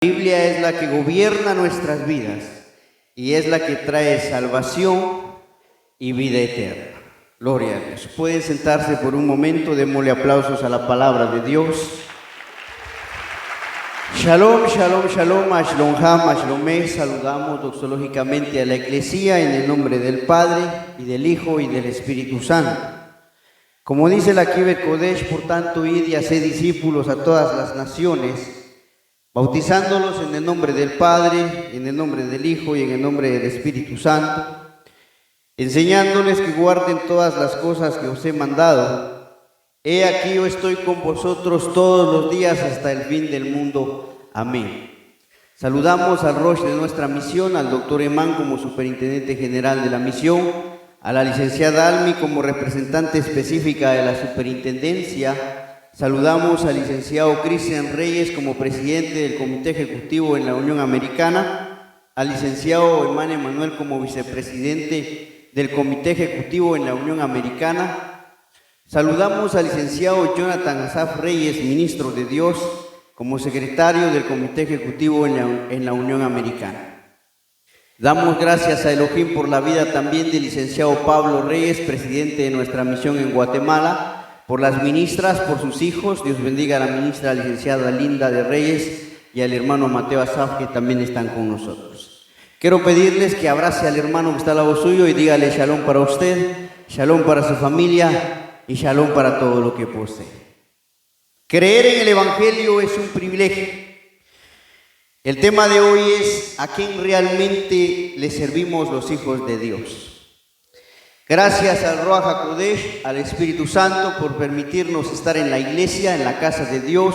La Biblia es la que gobierna nuestras vidas y es la que trae salvación y vida eterna. Gloria a Dios. Pueden sentarse por un momento, démosle aplausos a la palabra de Dios. Shalom, shalom, shalom, ashlom ham, ashlomé. Saludamos doxológicamente a la Iglesia en el nombre del Padre y del Hijo y del Espíritu Santo. Como dice la Kibbutz Kodesh, por tanto, id y haced discípulos a todas las naciones, bautizándolos en el nombre del Padre, en el nombre del Hijo y en el nombre del Espíritu Santo, enseñándoles que guarden todas las cosas que os he mandado. He aquí yo estoy con vosotros todos los días hasta el fin del mundo. Amén. Saludamos al Rosh de nuestra misión, al doctor Emán como superintendente general de la misión, a la licenciada Almi como representante específica de la superintendencia. Saludamos al licenciado Cristian Reyes como presidente del Comité Ejecutivo en la Unión Americana, al licenciado Emán Emanuel como vicepresidente del Comité Ejecutivo en la Unión Americana. Saludamos al licenciado Jonathan Asaf Reyes, ministro de Dios, como secretario del Comité Ejecutivo en la Unión Americana. Damos gracias a Elohim por la vida también del licenciado Pablo Reyes, presidente de nuestra misión en Guatemala, por las ministras, por sus hijos. Dios bendiga a la ministra licenciada Linda de Reyes y al hermano Mateo Asaf, que también están con nosotros. Quiero pedirles que abrace al hermano que está al lado suyo y dígale shalom para usted, shalom para su familia y shalom para todo lo que posee. Creer en el Evangelio es un privilegio. El tema de hoy es ¿a quién realmente le servimos los hijos de Dios? Gracias al Ruach HaKodesh, al Espíritu Santo, por permitirnos estar en la iglesia, en la casa de Dios,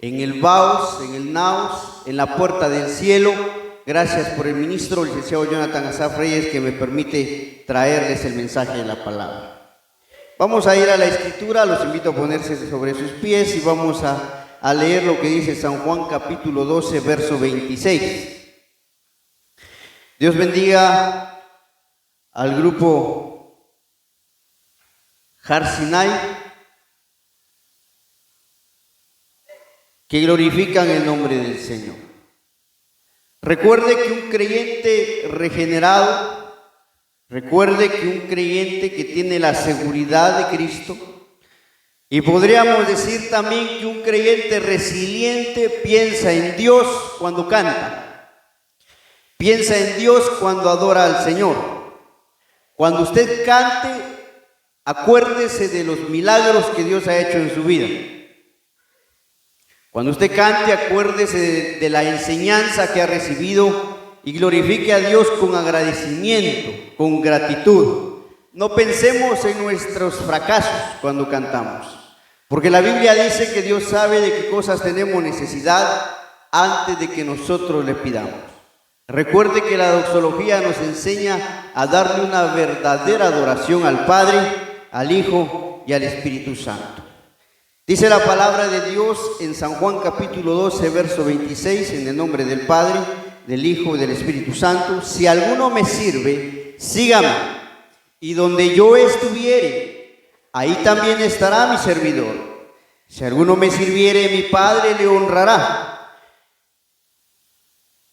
en el Baos, en el Naos, en la puerta del cielo. Gracias por el ministro, el licenciado Jonathan Asaf Reyes, que me permite traerles el mensaje de la palabra. Vamos a ir a la Escritura, los invito a ponerse sobre sus pies y vamos a leer lo que dice San Juan capítulo 12, verso 26. Dios bendiga al grupo Har Sinai, que glorifican el nombre del Señor. Recuerde que un creyente regenerado, recuerde que un creyente que tiene la seguridad de Cristo, y podríamos decir también que un creyente resiliente piensa en Dios cuando canta, piensa en Dios cuando adora al Señor. Cuando usted cante, acuérdese de los milagros que Dios ha hecho en su vida. Cuando usted cante, acuérdese de la enseñanza que ha recibido y glorifique a Dios con agradecimiento, con gratitud. No pensemos en nuestros fracasos cuando cantamos, porque la Biblia dice que Dios sabe de qué cosas tenemos necesidad antes de que nosotros le pidamos. Recuerde que la doxología nos enseña a darle una verdadera adoración al Padre, al Hijo y al Espíritu Santo. Dice la palabra de Dios en San Juan capítulo 12, verso 26, en el nombre del Padre, del Hijo y del Espíritu Santo: si alguno me sirve, sígame, y donde yo estuviere, ahí también estará mi servidor. Si alguno me sirviere, mi Padre le honrará.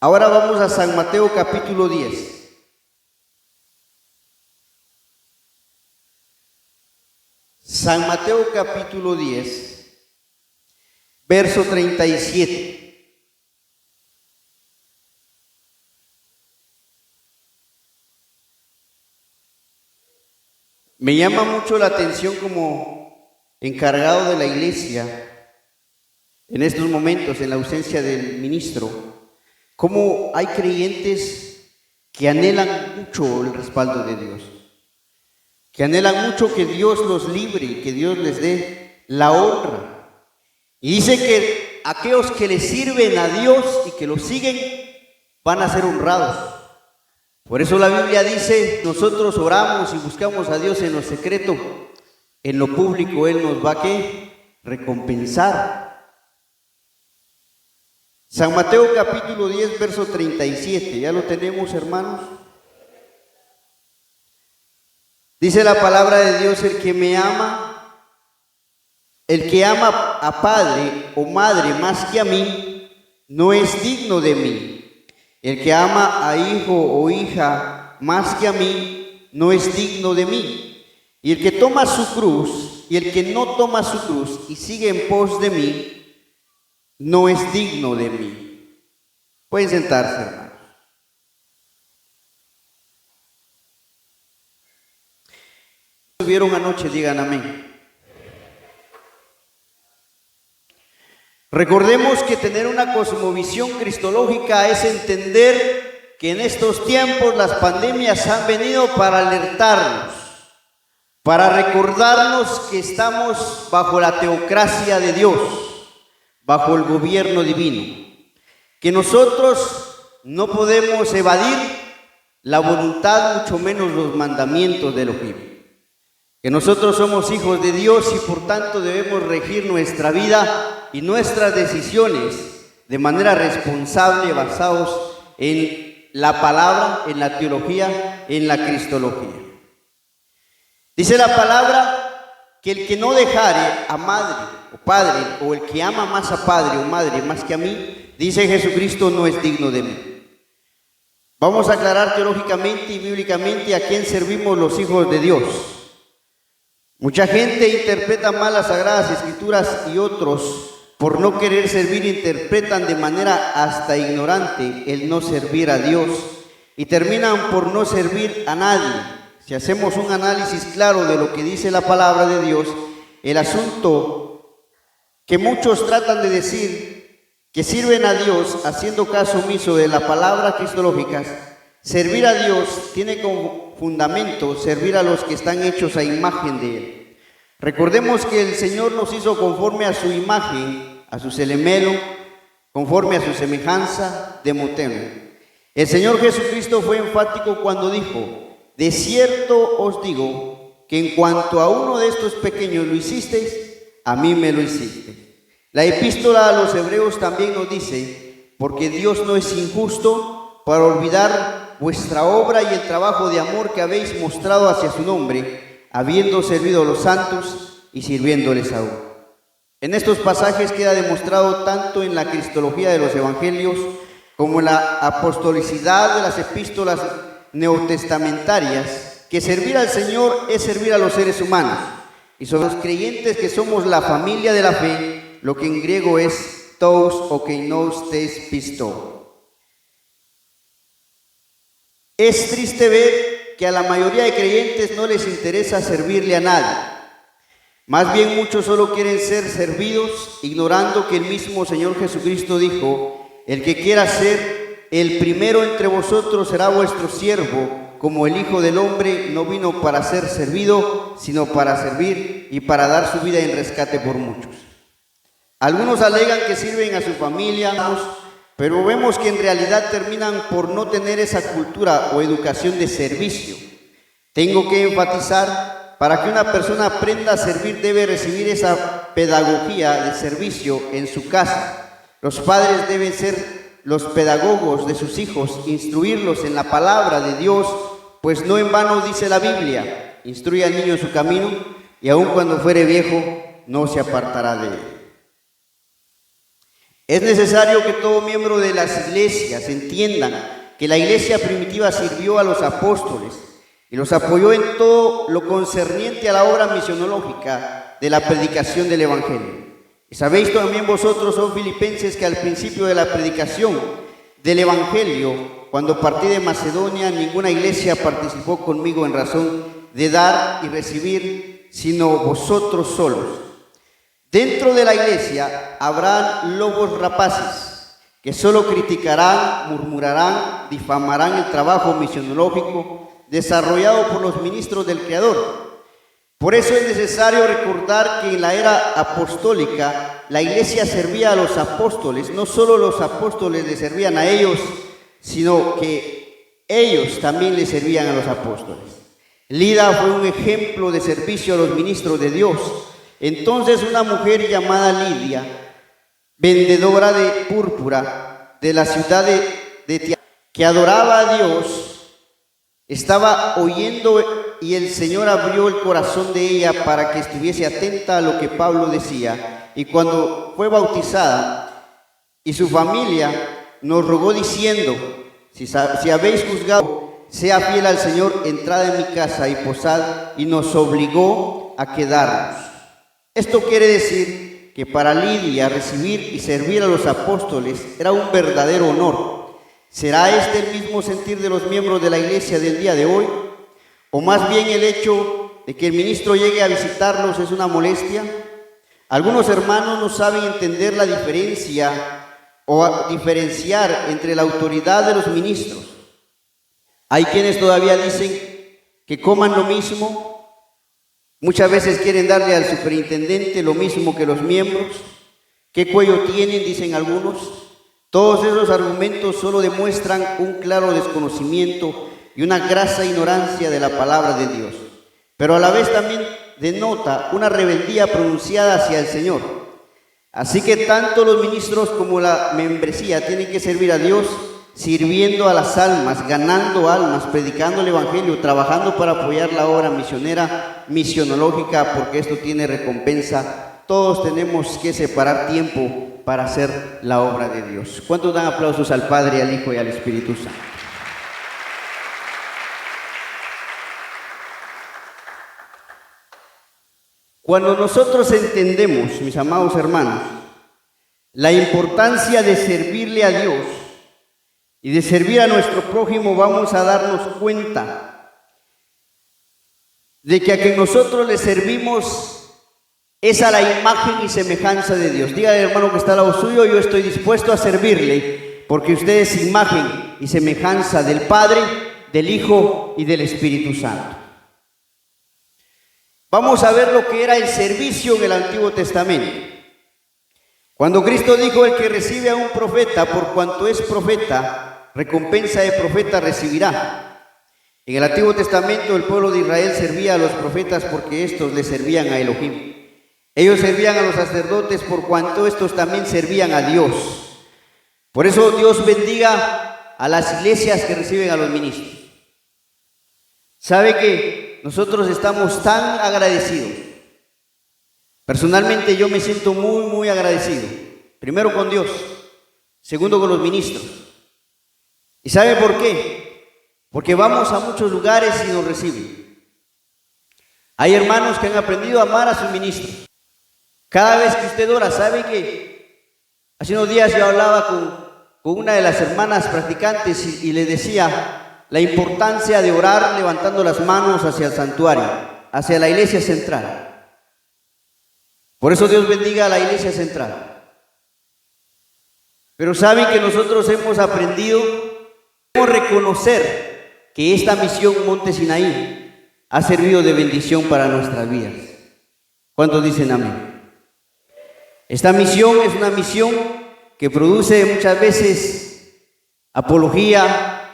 Ahora vamos a San Mateo capítulo 10. San Mateo capítulo 10, verso 37. Me llama mucho la atención como encargado de la iglesia en estos momentos, en la ausencia del ministro, cómo hay creyentes que anhelan mucho el respaldo de Dios, que anhelan mucho que Dios los libre y que Dios les dé la honra. Y dice que aquellos que le sirven a Dios y que lo siguen van a ser honrados. Por eso la Biblia dice, nosotros oramos y buscamos a Dios en lo secreto, en lo público Él nos va a ¿qué? Recompensar. San Mateo capítulo 10, verso 37, ¿ya lo tenemos, hermanos? Dice la palabra de Dios: el que me ama, el que ama a padre o madre más que a mí, no es digno de mí. El que ama a hijo o hija más que a mí, no es digno de mí. Y el que toma su cruz, y el que no toma su cruz y sigue en pos de mí, no es digno de mí. Pueden sentarse, hermanos. ¿Estuvieron anoche? Digan amén. Recordemos que tener una cosmovisión cristológica es entender que en estos tiempos las pandemias han venido para alertarnos, para recordarnos que estamos bajo la teocracia de Dios, bajo el gobierno divino, que nosotros no podemos evadir la voluntad, mucho menos los mandamientos de Elohim. Que nosotros somos hijos de Dios y por tanto debemos regir nuestra vida y nuestras decisiones de manera responsable, basados en la palabra, en la teología, en la cristología. Dice la palabra que el que no dejare a madre o padre, o el que ama más a padre o madre más que a mí, dice Jesucristo, no es digno de mí. Vamos a aclarar teológicamente y bíblicamente a quién servimos los hijos de Dios. Mucha gente interpreta mal las Sagradas Escrituras y otros, por no querer servir, interpretan de manera hasta ignorante el no servir a Dios y terminan por no servir a nadie. Si hacemos un análisis claro de lo que dice la palabra de Dios, el asunto que muchos tratan de decir que sirven a Dios haciendo caso omiso de la palabra cristológica, servir a Dios tiene como fundamento servir a los que están hechos a imagen de Él. Recordemos que el Señor nos hizo conforme a su imagen, a su celemelo, conforme a su semejanza de moteno. El Señor Jesucristo fue enfático cuando dijo: de cierto os digo que en cuanto a uno de estos pequeños lo hicisteis, a mí me lo hicisteis. La epístola a los Hebreos también nos dice: porque Dios no es injusto para olvidar vuestra obra y el trabajo de amor que habéis mostrado hacia su nombre, habiendo servido a los santos y sirviéndoles aún. En estos pasajes queda demostrado tanto en la cristología de los evangelios como en la apostolicidad de las epístolas neotestamentarias que servir al Señor es servir a los seres humanos, y sobre los creyentes que somos la familia de la fe, lo que en griego es tous o keinos tes pisto. Es triste ver que a la mayoría de creyentes no les interesa servirle a nadie. Más bien muchos solo quieren ser servidos, ignorando que el mismo Señor Jesucristo dijo: el que quiera ser el primero entre vosotros será vuestro siervo, como el Hijo del Hombre no vino para ser servido, sino para servir y para dar su vida en rescate por muchos. Algunos alegan que sirven a su familia, pero vemos que en realidad terminan por no tener esa cultura o educación de servicio. Tengo que enfatizar: para que una persona aprenda a servir debe recibir esa pedagogía de servicio en su casa. Los padres deben ser los pedagogos de sus hijos, instruirlos en la palabra de Dios, pues no en vano dice la Biblia: instruye al niño en su camino y aun cuando fuere viejo no se apartará de él. Es necesario que todo miembro de las iglesias entiendan que la iglesia primitiva sirvió a los apóstoles y los apoyó en todo lo concerniente a la obra misionológica de la predicación del evangelio. Y sabéis también vosotros, oh filipenses, que al principio de la predicación del evangelio, cuando partí de Macedonia, ninguna iglesia participó conmigo en razón de dar y recibir, sino vosotros solos. Dentro de la iglesia habrán lobos rapaces que solo criticarán, murmurarán, difamarán el trabajo misionológico desarrollado por los ministros del Creador. Por eso es necesario recordar que en la era apostólica la iglesia servía a los apóstoles. No solo los apóstoles le servían a ellos, sino que ellos también le servían a los apóstoles. Lida fue un ejemplo de servicio a los ministros de Dios. Entonces una mujer llamada Lidia, vendedora de púrpura de la ciudad de Tiatira, que adoraba a Dios, estaba oyendo y el Señor abrió el corazón de ella para que estuviese atenta a lo que Pablo decía. Y cuando fue bautizada, y su familia nos rogó diciendo: si habéis juzgado, sea fiel al Señor, entrad en mi casa y posad, y nos obligó a quedarnos. Esto quiere decir que para Lidia recibir y servir a los apóstoles era un verdadero honor. ¿Será este el mismo sentir de los miembros de la iglesia del día de hoy? ¿O más bien el hecho de que el ministro llegue a visitarlos es una molestia? Algunos hermanos no saben entender la diferencia o diferenciar entre la autoridad de los ministros. Hay quienes todavía dicen que coman lo mismo. Muchas veces quieren darle al superintendente lo mismo que los miembros. ¿Qué cuello tienen?, dicen algunos. Todos esos argumentos solo demuestran un claro desconocimiento y una grasa ignorancia de la palabra de Dios, pero a la vez también denota una rebeldía pronunciada hacia el Señor. Así que tanto los ministros como la membresía tienen que servir a Dios, sirviendo a las almas, ganando almas, predicando el Evangelio, trabajando para apoyar la obra misionera, misionológica, porque esto tiene recompensa. Todos tenemos que separar tiempo para hacer la obra de Dios. ¿Cuántos dan aplausos al Padre, al Hijo y al Espíritu Santo? Cuando nosotros entendemos, mis amados hermanos, la importancia de servirle a Dios y de servir a nuestro prójimo, vamos a darnos cuenta de que a quien nosotros le servimos es a la imagen y semejanza de Dios. Dígale al hermano que está al lado suyo: yo estoy dispuesto a servirle porque usted es imagen y semejanza del Padre, del Hijo y del Espíritu Santo. Vamos a ver lo que era el servicio en el Antiguo Testamento. Cuando Cristo dijo: el que recibe a un profeta, por cuanto es profeta, recompensa de profeta recibirá. En el Antiguo Testamento el pueblo de Israel servía a los profetas porque estos le servían a Elohim. Ellos servían a los sacerdotes por cuanto estos también servían a Dios. Por eso Dios bendiga a las iglesias que reciben a los ministros. ¿Sabe que nosotros estamos tan agradecidos? Personalmente yo me siento muy agradecido. Primero con Dios, segundo con los ministros. ¿Y sabe por qué? Porque vamos a muchos lugares y nos reciben. Hay hermanos que han aprendido a amar a sus ministros. Cada vez que usted ora, ¿sabe que hace unos días yo hablaba con una de las hermanas practicantes y le decía la importancia de orar levantando las manos hacia el santuario, hacia la iglesia central? Por eso Dios bendiga a la iglesia central. Pero saben que nosotros hemos aprendido a reconocer que esta misión Monte Sinaí ha servido de bendición para nuestras vidas. ¿Cuántos dicen amén? Esta misión es una misión que produce muchas veces apología,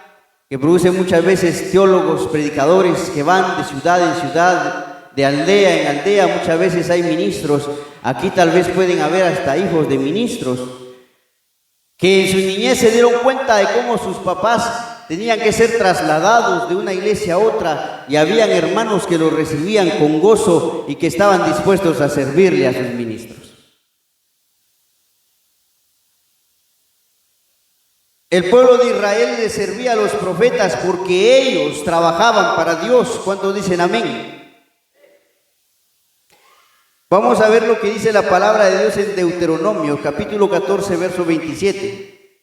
que produce muchas veces teólogos, predicadores que van de ciudad en ciudad, de aldea en aldea. Muchas veces hay ministros, aquí tal vez pueden haber hasta hijos de ministros, que en su niñez se dieron cuenta de cómo sus papás tenían que ser trasladados de una iglesia a otra, y habían hermanos que los recibían con gozo y que estaban dispuestos a servirle a sus ministros. El pueblo de Israel le servía a los profetas porque ellos trabajaban para Dios. ¿Cuántos dicen amén? Vamos a ver lo que dice la palabra de Dios en Deuteronomio, capítulo 14, verso 27.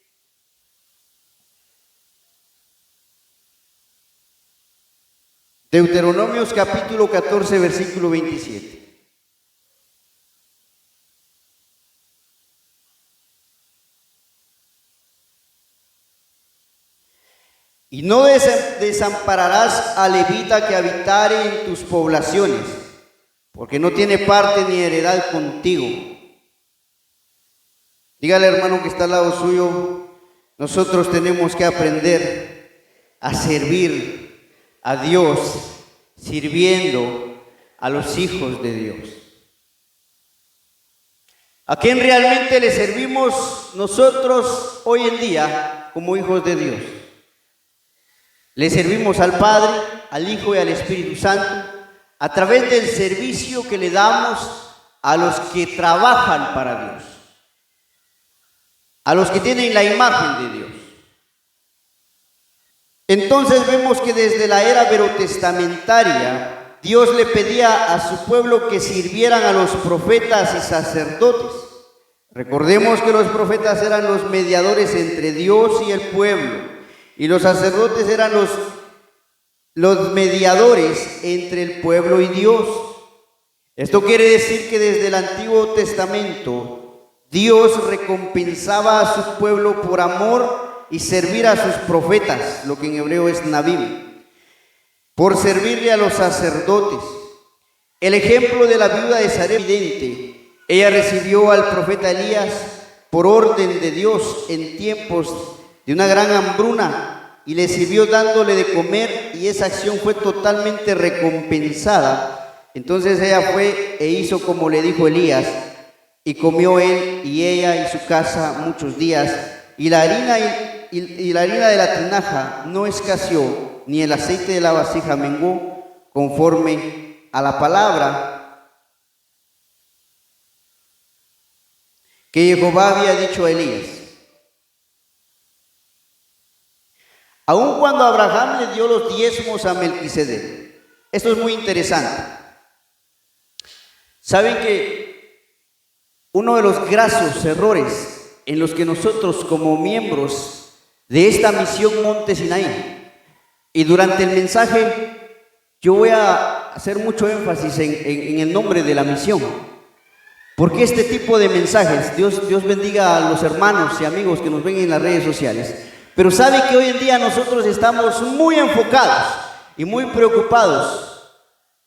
Deuteronomios capítulo 14, versículo 27. Y no desampararás al levita que habitare en tus poblaciones, porque no tiene parte ni heredad contigo. Dígale, hermano que está al lado suyo: nosotros tenemos que aprender a servir a Dios, sirviendo a los hijos de Dios. ¿A quién realmente le servimos nosotros hoy en día como hijos de Dios? Le servimos al Padre, al Hijo y al Espíritu Santo a través del servicio que le damos a los que trabajan para Dios. a los que tienen la imagen de Dios. Entonces vemos que desde la era verotestamentaria, Dios le pedía a su pueblo que sirvieran a los profetas y sacerdotes. Recordemos que los profetas eran los mediadores entre Dios y el pueblo, y los sacerdotes eran los mediadores entre el pueblo y Dios. Esto quiere decir que desde el Antiguo Testamento, Dios recompensaba a su pueblo por amor y servir a sus profetas, lo que en hebreo es Nabim, por servirle a los sacerdotes. El ejemplo de la viuda de Sarepta es evidente. Ella recibió al profeta Elías por orden de Dios en tiempos de una gran hambruna y le sirvió dándole de comer, y esa acción fue totalmente recompensada. Entonces ella fue e hizo como le dijo Elías, y comió él y ella y su casa muchos días, y la harina de la tinaja no escaseó, ni el aceite de la vasija menguó, conforme a la palabra que Jehová había dicho a Elías. Aun cuando Abraham le dio los diezmos a Melquisedec. Esto es muy interesante. Saben que uno de los grasos errores en los que nosotros como miembros de esta misión Monte Sinaí, y durante el mensaje yo voy a hacer mucho énfasis en el nombre de la misión, porque este tipo de mensajes, Dios bendiga a los hermanos y amigos que nos ven en las redes sociales, pero sabe que hoy en día nosotros estamos muy enfocados y muy preocupados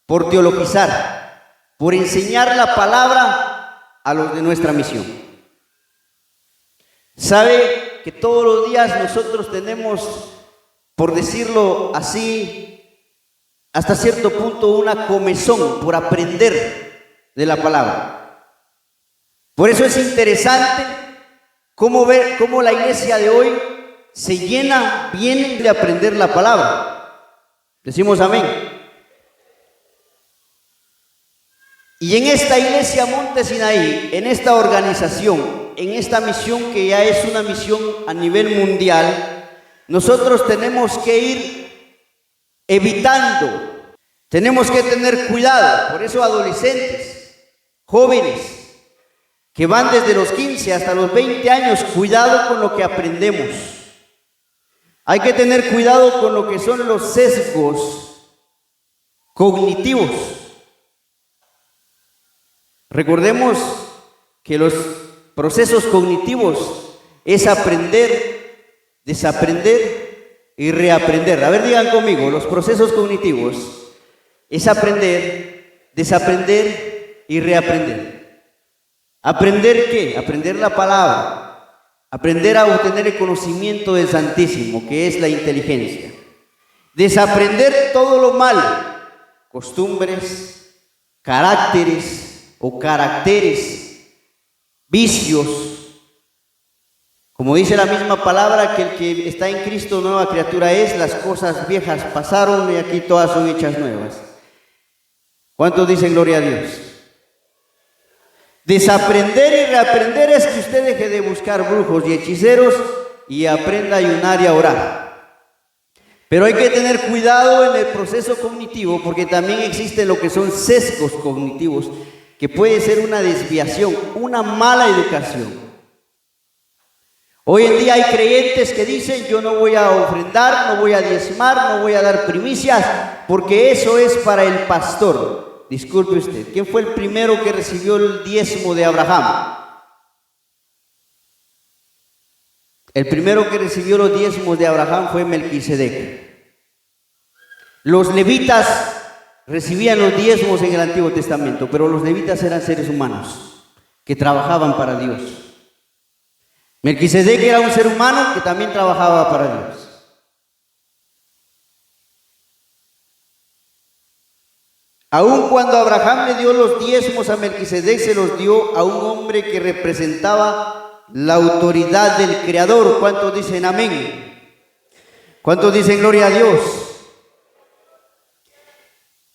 por teologizar, por enseñar la palabra a los de nuestra misión. Sabe que todos los días nosotros tenemos, por decirlo así, hasta cierto punto una comezón por aprender de la palabra. Por eso es interesante ver cómo la iglesia de hoy se llena bien de aprender la palabra. Decimos amén. Y en esta iglesia Monte Sinaí, en esta organización, en esta misión que ya es una misión a nivel mundial, nosotros tenemos que ir evitando, tenemos que tener cuidado. Por eso adolescentes, jóvenes, que van desde los 15 hasta los 20 años, cuidado con lo que aprendemos. Hay que tener cuidado con lo que son los sesgos cognitivos. Recordemos que los procesos cognitivos es aprender, desaprender y reaprender. A ver, digan conmigo, los procesos cognitivos es aprender, desaprender y reaprender. ¿Aprender qué? Aprender la palabra, aprender a obtener el conocimiento del Santísimo, que es la inteligencia. Desaprender todo lo malo, costumbres, caracteres o caracteres, vicios. Como dice la misma palabra, que el que está en Cristo nueva criatura es, las cosas viejas pasaron y aquí todas son hechas nuevas. ¿Cuántos dicen gloria a Dios? Desaprender y reaprender es que usted deje de buscar brujos y hechiceros y aprenda a ayunar y a orar. Pero hay que tener cuidado en el proceso cognitivo, porque también existen lo que son sesgos cognitivos, que puede ser una desviación, una mala educación. Hoy en día hay creyentes que dicen: yo no voy a ofrendar, no voy a diezmar, no voy a dar primicias, porque eso es para el pastor. Disculpe usted, ¿quién fue el primero que recibió el diezmo de Abraham? El primero que recibió los diezmos de Abraham fue Melquisedec. Los levitas recibían los diezmos en el Antiguo Testamento, pero los levitas eran seres humanos que trabajaban para Dios. Melquisedec era un ser humano que también trabajaba para Dios. Aun cuando Abraham le dio los diezmos a Melquisedec, se los dio a un hombre que representaba la autoridad del Creador. ¿Cuántos dicen amén? ¿Cuántos dicen gloria a Dios?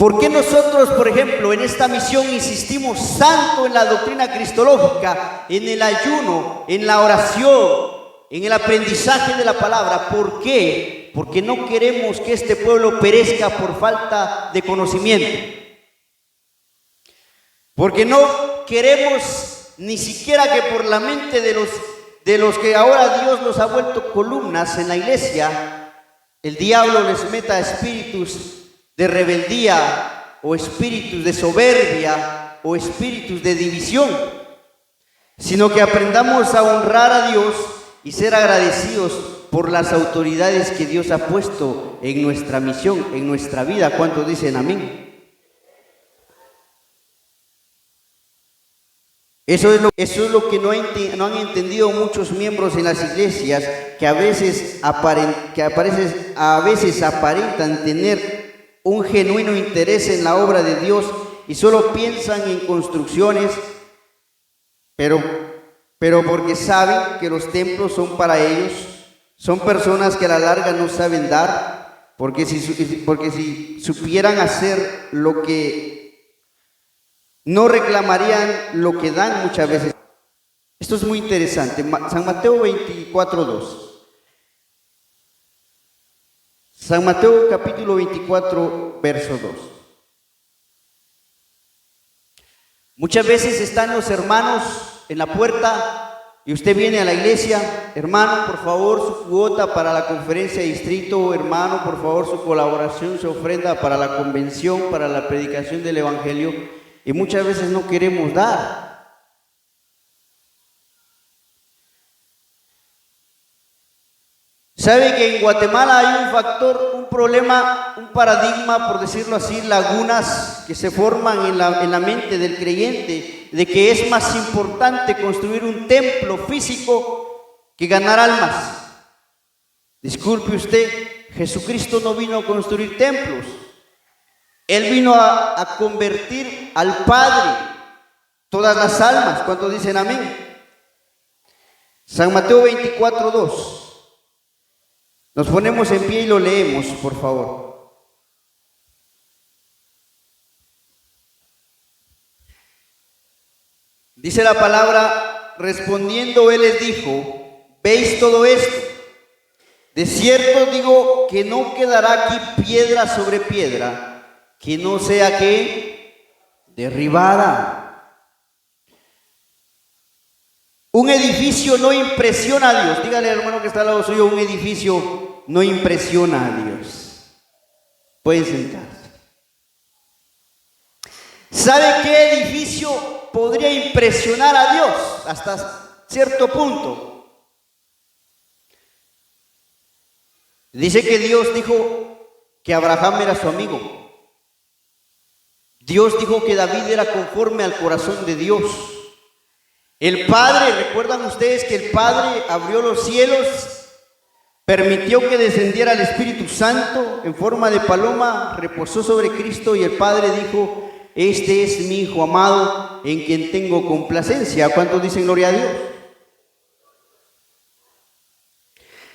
¿Por qué nosotros, por ejemplo, en esta misión insistimos tanto en la doctrina cristológica, en el ayuno, en la oración, en el aprendizaje de la palabra? ¿Por qué? Porque no queremos que este pueblo perezca por falta de conocimiento. Porque no queremos ni siquiera que por la mente de los que ahora Dios los ha vuelto columnas en la iglesia, el diablo les meta espíritus de rebeldía o espíritus de soberbia o espíritus de división, sino que aprendamos a honrar a Dios y ser agradecidos por las autoridades que Dios ha puesto en nuestra misión, en nuestra vida. ¿Cuántos dicen amén? Eso es lo que no han entendido muchos miembros en las iglesias, que a veces aparentan tener un genuino interés en la obra de Dios y solo piensan en construcciones, pero porque saben que los templos son para ellos. Son personas que a la larga no saben dar, porque si supieran hacer lo que no reclamarían lo que dan muchas veces. Esto es muy interesante. San Mateo 24:2. San Mateo capítulo 24, verso 2. Muchas veces están los hermanos en la puerta y usted viene a la iglesia: hermano, por favor, su cuota para la conferencia de distrito; hermano, por favor, su colaboración, su ofrenda para la convención, para la predicación del evangelio. Y muchas veces no queremos dar. ¿Sabe que en Guatemala hay un factor, un problema, un paradigma, por decirlo así, lagunas que se forman en la mente del creyente, de que es más importante construir un templo físico que ganar almas? Disculpe usted, Jesucristo no vino a construir templos. Él vino a convertir al Padre todas las almas. ¿Cuántos dicen amén? San Mateo 24:2. Nos ponemos en pie y lo leemos, por favor. Dice la palabra: respondiendo él les dijo: ¿veis todo esto? De cierto digo que no quedará aquí piedra sobre piedra que no sea que derribada. Un edificio no impresiona a Dios. Dígale al hermano que está al lado suyo: un edificio no impresiona a Dios. Pueden sentarse. ¿Sabe qué edificio podría impresionar a Dios hasta cierto punto? Dice que Dios dijo que Abraham era su amigo. Dios dijo que David era conforme al corazón de Dios. El Padre, ¿recuerdan ustedes que el Padre abrió los cielos, permitió que descendiera el Espíritu Santo en forma de paloma, reposó sobre Cristo y el Padre dijo: este es mi Hijo amado en quien tengo complacencia? ¿Cuántos dicen gloria a Dios?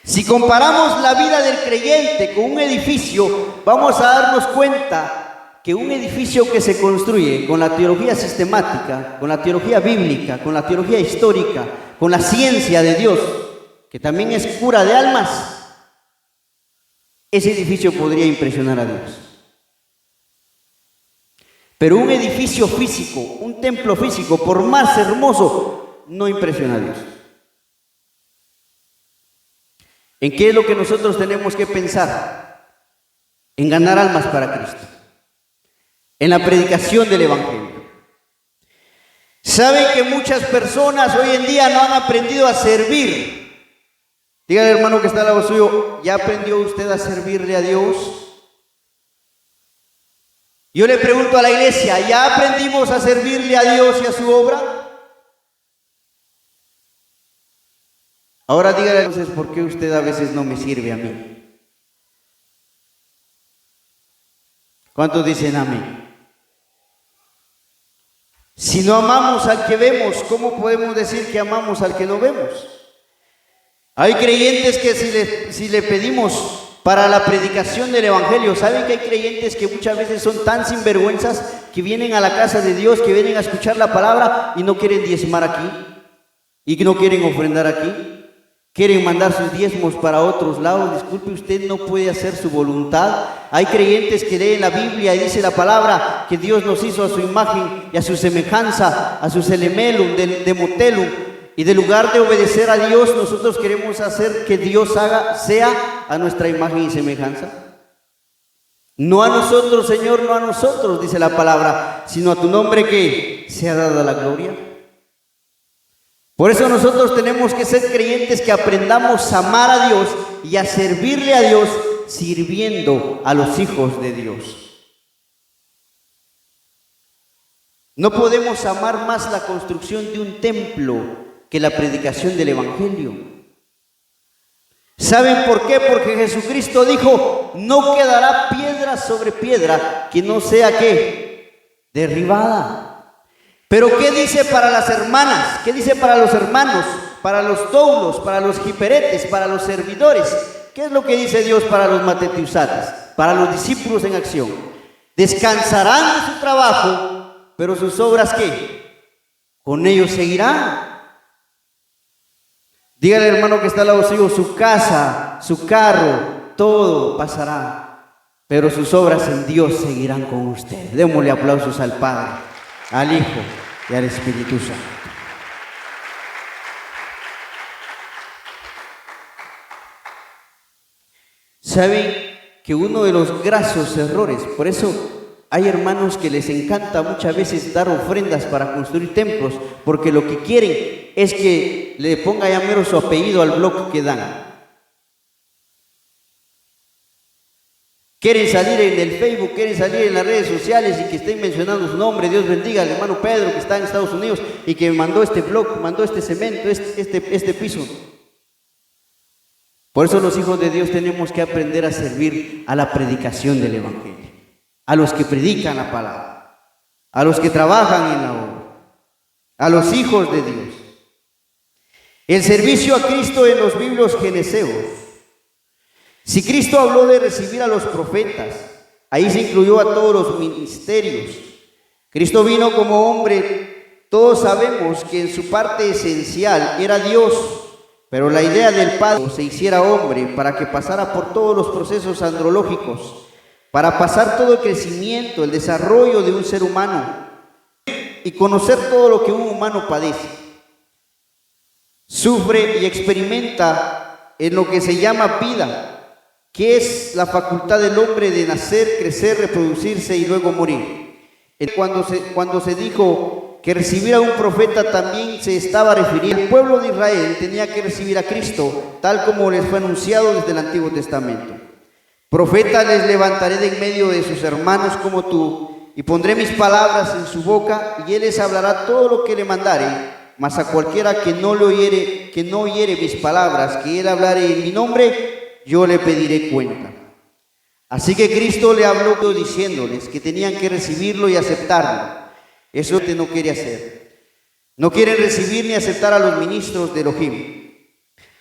Si comparamos la vida del creyente con un edificio, vamos a darnos cuenta que un edificio que se construye con la teología sistemática, con la teología bíblica, con la teología histórica, con la ciencia de Dios, que también es cura de almas, ese edificio podría impresionar a Dios. Pero un edificio físico, un templo físico, por más hermoso, no impresiona a Dios. ¿En qué es lo que nosotros tenemos que pensar? En ganar almas para Cristo, en la predicación del evangelio. ¿Saben que muchas personas hoy en día no han aprendido a servir? Dígale al hermano que está al lado suyo: ¿ya aprendió usted a servirle a Dios? Yo le pregunto a la iglesia: ¿ya aprendimos a servirle a Dios y a su obra? Ahora dígale entonces: ¿por qué usted a veces no me sirve a mí? ¿Cuántos dicen amén? Si no amamos al que vemos, ¿cómo podemos decir que amamos al que no vemos? Hay creyentes que si le pedimos para la predicación del Evangelio. ¿Saben que hay creyentes que muchas veces son tan sinvergüenzas que vienen a la casa de Dios, que vienen a escuchar la palabra y no quieren diezmar aquí? Y que no quieren ofrendar aquí. Quieren mandar sus diezmos para otros lados. Disculpe, usted no puede hacer su voluntad. Hay creyentes que leen la Biblia y dice la palabra que Dios nos hizo a su imagen y a su semejanza, a su celemelum, de motelum. Y de lugar de obedecer a Dios, nosotros queremos hacer que Dios sea a nuestra imagen y semejanza. No a nosotros, Señor, no a nosotros, dice la palabra, sino a tu nombre que sea dada la gloria. Por eso nosotros tenemos que ser creyentes que aprendamos a amar a Dios y a servirle a Dios sirviendo a los hijos de Dios. No podemos amar más la construcción de un templo que la predicación del Evangelio. ¿Saben por qué? Porque Jesucristo dijo, no quedará piedra sobre piedra que no sea ¿qué? Derribada. Pero ¿qué dice para las hermanas? ¿Qué dice para los hermanos? Para los doulos, para los jiperetes, para los servidores. ¿Qué es lo que dice Dios para los matetiusates? Para los discípulos en acción. Descansarán de su trabajo, pero sus obras ¿qué? Con ellos seguirán. Dígale al hermano que está al lado suyo, su casa, su carro, todo pasará, pero sus obras en Dios seguirán con usted. Démosle aplausos al Padre, al Hijo y al Espíritu Santo. ¿Saben que uno de los grasos errores, por eso hay hermanos que les encanta muchas veces dar ofrendas para construir templos, porque lo que quieren es que le ponga ya mero su apellido al bloque que dan. Quieren salir en el Facebook, quieren salir en las redes sociales y que estén mencionando su nombre. Dios bendiga al hermano Pedro que está en Estados Unidos y que mandó este bloque, mandó este cemento, este piso. Por eso los hijos de Dios tenemos que aprender a servir a la predicación del Evangelio, a los que predican la palabra, a los que trabajan en la obra, a los hijos de Dios. El servicio a Cristo en los Biblios geneseos. Si Cristo habló de recibir a los profetas, ahí se incluyó a todos los ministerios. Cristo vino como hombre. Todos sabemos que en su parte esencial era Dios, pero la idea del Padre se hiciera hombre para que pasara por todos los procesos andrológicos, para pasar todo el crecimiento, el desarrollo de un ser humano y conocer todo lo que un humano padece, sufre y experimenta en lo que se llama vida, que es la facultad del hombre de nacer, crecer, reproducirse y luego morir. Cuando se dijo que recibir a un profeta también se estaba refiriendo, el pueblo de Israel tenía que recibir a Cristo, tal como les fue anunciado desde el Antiguo Testamento. Profeta les levantaré de en medio de sus hermanos como tú, y pondré mis palabras en su boca, y él les hablará todo lo que le mandare, mas a cualquiera que no oyere mis palabras, que él hablare en mi nombre, yo le pediré cuenta. Así que Cristo le habló diciéndoles que tenían que recibirlo y aceptarlo. Eso no quiere hacer. No quieren recibir ni aceptar a los ministros de Elohim.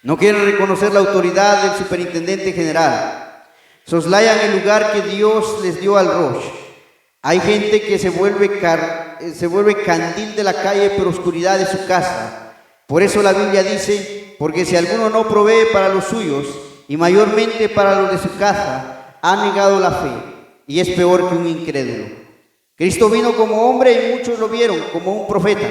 No quieren reconocer la autoridad del superintendente general. Soslayan el lugar que Dios les dio al Rosh. Hay gente que se vuelve candil de la calle por oscuridad de su casa. Por eso la Biblia dice, porque si alguno no provee para los suyos, y mayormente para los de su casa, ha negado la fe, y es peor que un incrédulo. Cristo vino como hombre y muchos lo vieron como un profeta,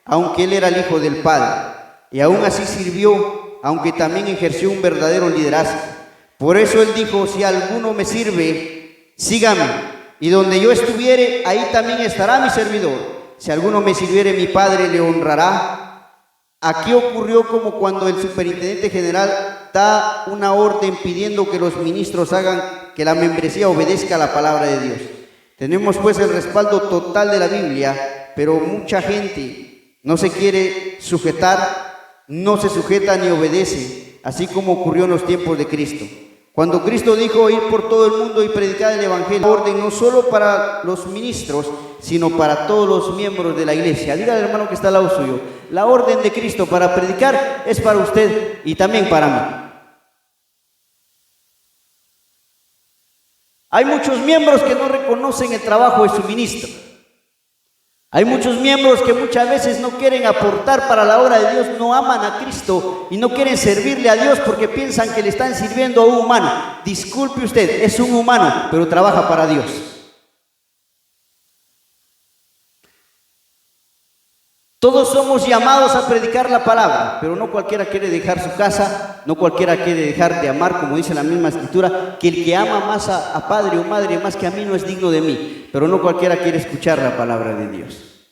aunque él era el Hijo del Padre, y aún así sirvió, aunque también ejerció un verdadero liderazgo. Por eso él dijo, si alguno me sirve, sígame, y donde yo estuviere, ahí también estará mi servidor. Si alguno me sirviere, mi Padre le honrará. Aquí ocurrió como cuando el superintendente general da una orden pidiendo que los ministros hagan que la membresía obedezca a la palabra de Dios. Tenemos pues el respaldo total de la Biblia, pero mucha gente no se quiere sujetar, no se sujeta ni obedece, así como ocurrió en los tiempos de Cristo. Cuando Cristo dijo ir por todo el mundo y predicar el Evangelio, orden no solo para los ministros, sino para todos los miembros de la iglesia. Dígale al hermano que está al lado suyo, la orden de Cristo para predicar es para usted y también para mí. Hay muchos miembros que no reconocen el trabajo de su ministro. Hay muchos miembros que muchas veces no quieren aportar para la obra de Dios, no aman a Cristo y no quieren servirle a Dios porque piensan que le están sirviendo a un humano. Disculpe usted, es un humano, pero trabaja para Dios. Todos somos llamados a predicar la palabra, pero no cualquiera quiere dejar su casa, no cualquiera quiere dejar de amar, como dice la misma escritura, que el que ama más a padre o madre más que a mí no es digno de mí, pero no cualquiera quiere escuchar la palabra de Dios.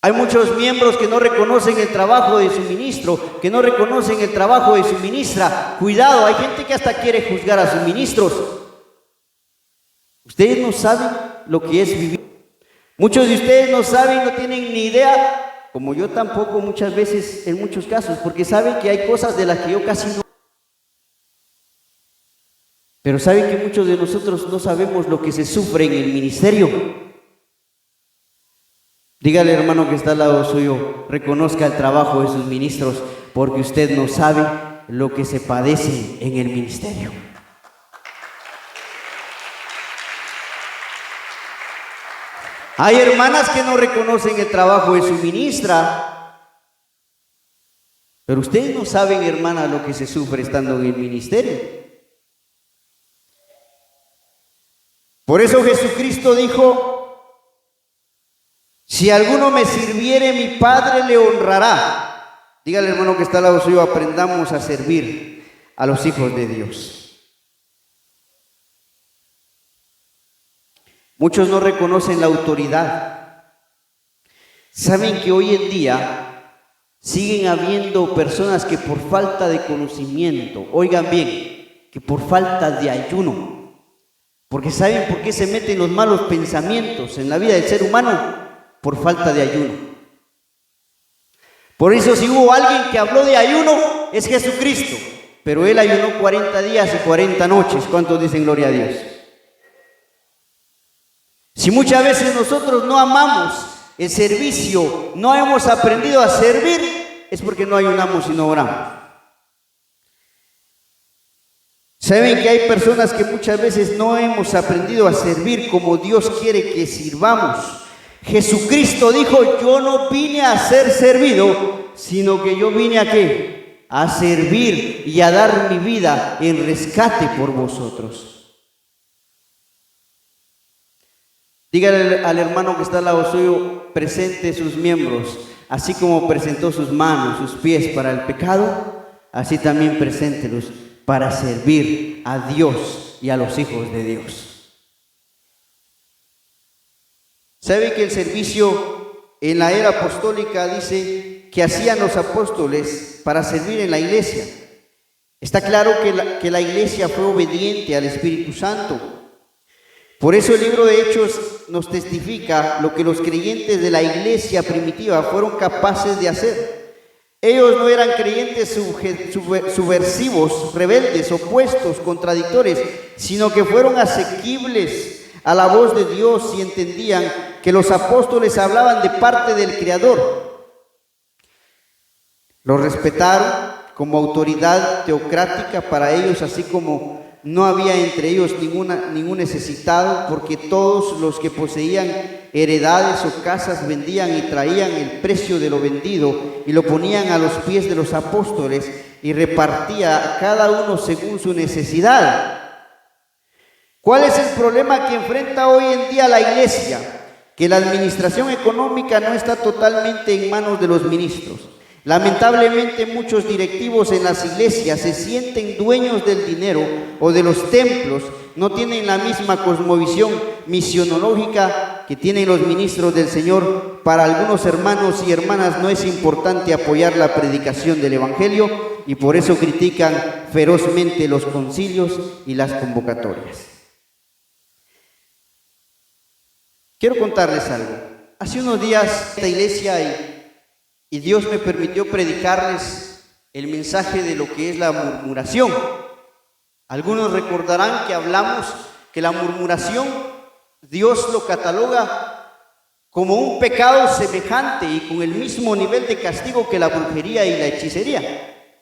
Hay muchos miembros que no reconocen el trabajo de su ministro, que no reconocen el trabajo de su ministra. Cuidado, hay gente que hasta quiere juzgar a sus ministros. Ustedes no saben lo que es vivir. Muchos de ustedes no saben, no tienen ni idea, como yo tampoco muchas veces, en muchos casos, porque saben que hay cosas de las que yo casi no. Pero saben que muchos de nosotros no sabemos lo que se sufre en el ministerio. Dígale, hermano que está al lado suyo, reconozca el trabajo de sus ministros, porque usted no sabe lo que se padece en el ministerio. Hay hermanas que no reconocen el trabajo de su ministra, pero ustedes no saben, hermana, lo que se sufre estando en el ministerio. Por eso Jesucristo dijo: si alguno me sirviere, mi Padre le honrará. Dígale, hermano que está al lado suyo, aprendamos a servir a los hijos de Dios. Muchos no reconocen la autoridad. Saben que hoy en día siguen habiendo personas que por falta de conocimiento, oigan bien, que por falta de ayuno, porque ¿saben por qué se meten los malos pensamientos en la vida del ser humano? Por falta de ayuno. Por eso si hubo alguien que habló de ayuno, es Jesucristo, pero Él ayunó 40 días y 40 noches. ¿Cuántos dicen gloria a Dios? Si muchas veces nosotros no amamos el servicio, no hemos aprendido a servir, es porque no ayunamos y no oramos. Saben que hay personas que muchas veces no hemos aprendido a servir como Dios quiere que sirvamos. Jesucristo dijo: yo no vine a ser servido, sino que yo vine a ¿qué? A servir y a dar mi vida en rescate por vosotros. Dígale al hermano que está al lado suyo, presente sus miembros, así como presentó sus manos, sus pies para el pecado, así también preséntelos para servir a Dios y a los hijos de Dios. ¿Sabe que el servicio en la era apostólica dice que hacían los apóstoles para servir en la iglesia? Está claro que la iglesia fue obediente al Espíritu Santo. Por eso el libro de Hechos nos testifica lo que los creyentes de la iglesia primitiva fueron capaces de hacer. Ellos no eran creyentes subversivos, rebeldes, opuestos, contradictores, sino que fueron asequibles a la voz de Dios y entendían que los apóstoles hablaban de parte del Creador. Los respetaron como autoridad teocrática para ellos, así como no había entre ellos ningún necesitado, porque todos los que poseían heredades o casas vendían y traían el precio de lo vendido y lo ponían a los pies de los apóstoles y repartía a cada uno según su necesidad. ¿Cuál es el problema que enfrenta hoy en día la iglesia? Que la administración económica no está totalmente en manos de los ministros. Lamentablemente muchos directivos en las iglesias se sienten dueños del dinero o de los templos, no tienen la misma cosmovisión misionológica que tienen los ministros del Señor. Para algunos hermanos y hermanas no es importante apoyar la predicación del Evangelio y por eso critican ferozmente los concilios y las convocatorias. Quiero contarles algo. Hace unos días esta iglesia y Dios me permitió predicarles el mensaje de lo que es la murmuración. Algunos recordarán que hablamos que la murmuración Dios lo cataloga como un pecado semejante y con el mismo nivel de castigo que la brujería y la hechicería.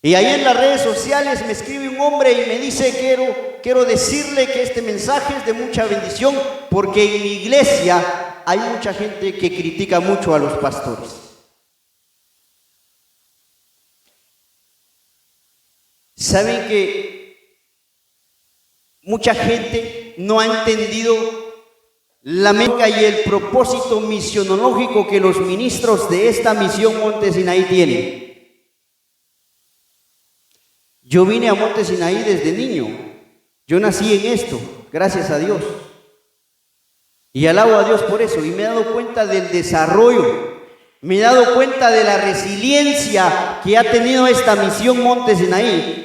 Y ahí en las redes sociales me escribe un hombre y me dice, quiero decirle que este mensaje es de mucha bendición, porque en mi iglesia hay mucha gente que critica mucho a los pastores. ¿Saben que mucha gente no ha entendido la meta y el propósito misionológico que los ministros de esta misión Monte Sinaí tienen? Yo vine a Monte Sinaí desde niño. Yo nací en esto, gracias a Dios. Y alabo a Dios por eso. Y me he dado cuenta del desarrollo. Me he dado cuenta de la resiliencia que ha tenido esta misión Monte Sinaí.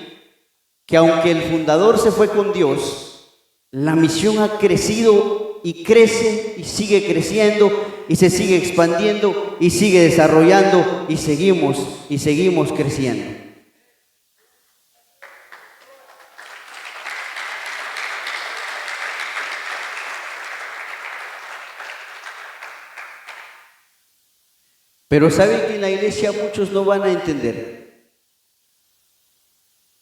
Que aunque el fundador se fue con Dios, la misión ha crecido y crece y sigue creciendo y se sigue expandiendo y sigue desarrollando y seguimos creciendo. Pero ¿saben que en la iglesia muchos no van a entender?